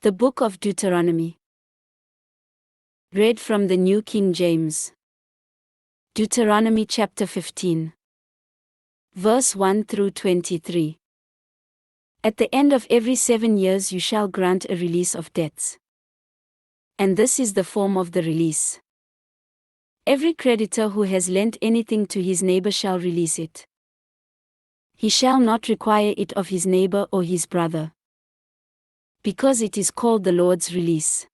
The Book of Deuteronomy. Read from the New King James. Deuteronomy chapter 15. Verse 1 through 23. At the end of every 7 years you shall grant a release of debts. And this is the form of the release. Every creditor who has lent anything to his neighbor shall release it. He shall not require it of his neighbor or his brother, because it is called the Lord's release.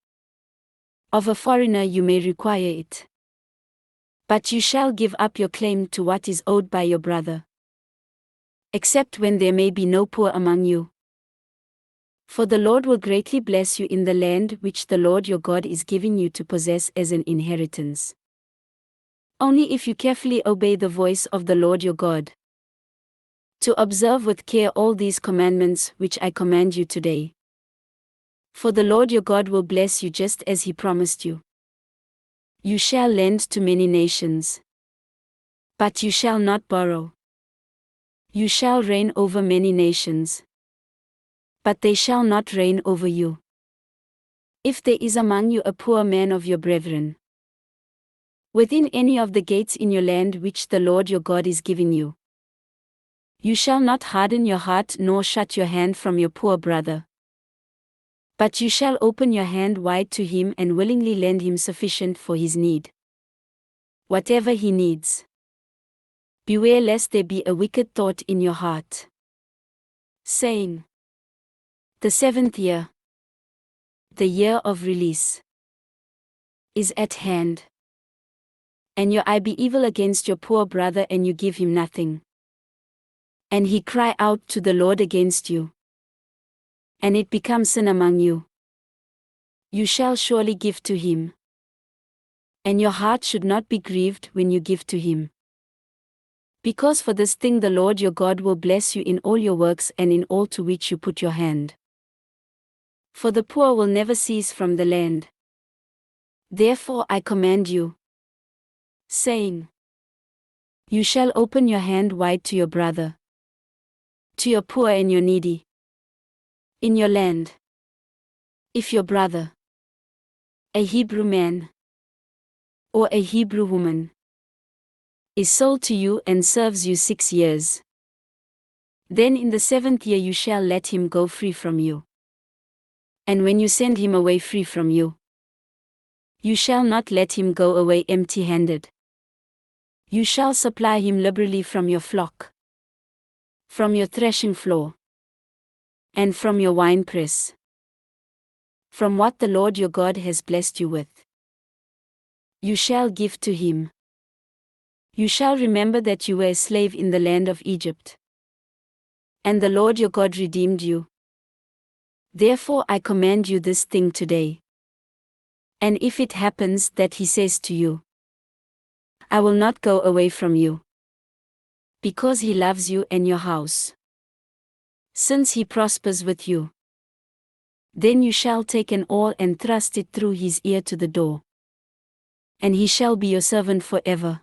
Of a foreigner you may require it, but you shall give up your claim to what is owed by your brother, except when there may be no poor among you. For the Lord will greatly bless you in the land which the Lord your God is giving you to possess as an inheritance. Only if you carefully obey the voice of the Lord your God, to observe with care all these commandments which I command you today. For the Lord your God will bless you just as he promised you. You shall lend to many nations, but you shall not borrow. You shall reign over many nations, but they shall not reign over you. If there is among you a poor man of your brethren, within any of the gates in your land which the Lord your God is giving you, you shall not harden your heart nor shut your hand from your poor brother, but you shall open your hand wide to him and willingly lend him sufficient for his need, whatever he needs. Beware lest there be a wicked thought in your heart, saying, the 7th year, the year of release, is at hand, and your eye be evil against your poor brother and you give him nothing, and he cry out to the Lord against you, and it becomes sin among you. You shall surely give to him, and your heart should not be grieved when you give to him. Because for this thing the Lord your God will bless you in all your works and in all to which you put your hand. For the poor will never cease from the land. Therefore I command you, saying, you shall open your hand wide to your brother, to your poor and your needy, in your land. If your brother, a Hebrew man, or a Hebrew woman, is sold to you and serves you 6 years, then in the 7th year you shall let him go free from you. And when you send him away free from you, you shall not let him go away empty-handed. You shall supply him liberally from your flock, from your threshing floor, and from your winepress, from what the Lord your God has blessed you with. You shall give to him. You shall remember that you were a slave in the land of Egypt, and the Lord your God redeemed you. Therefore I command you this thing today. And if it happens that he says to you, I will not go away from you, because he loves you and your house, since he prospers with you, then you shall take an awl and thrust it through his ear to the door, and he shall be your servant forever.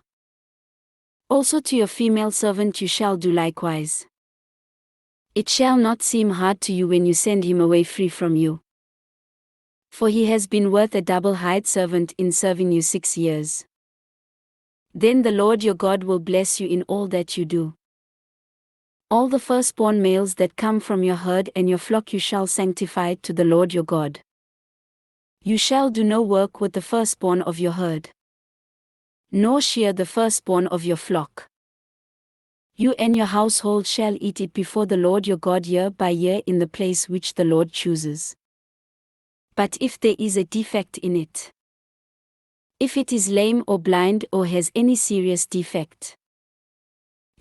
Also to your female servant you shall do likewise. It shall not seem hard to you when you send him away free from you, for he has been worth a double-hired servant in serving you 6 years. Then the Lord your God will bless you in all that you do. All the firstborn males that come from your herd and your flock you shall sanctify to the Lord your God. You shall do no work with the firstborn of your herd, nor shear the firstborn of your flock. You and your household shall eat it before the Lord your God year by year in the place which the Lord chooses. But if there is a defect in it, if it is lame or blind or has any serious defect,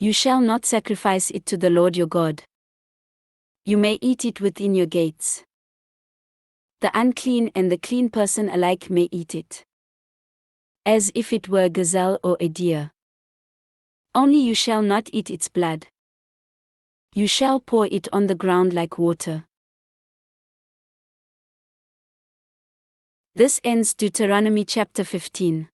you shall not sacrifice it to the Lord your God. You may eat it within your gates. The unclean and the clean person alike may eat it, as if it were a gazelle or a deer. Only you shall not eat its blood. You shall pour it on the ground like water. This ends Deuteronomy chapter 15.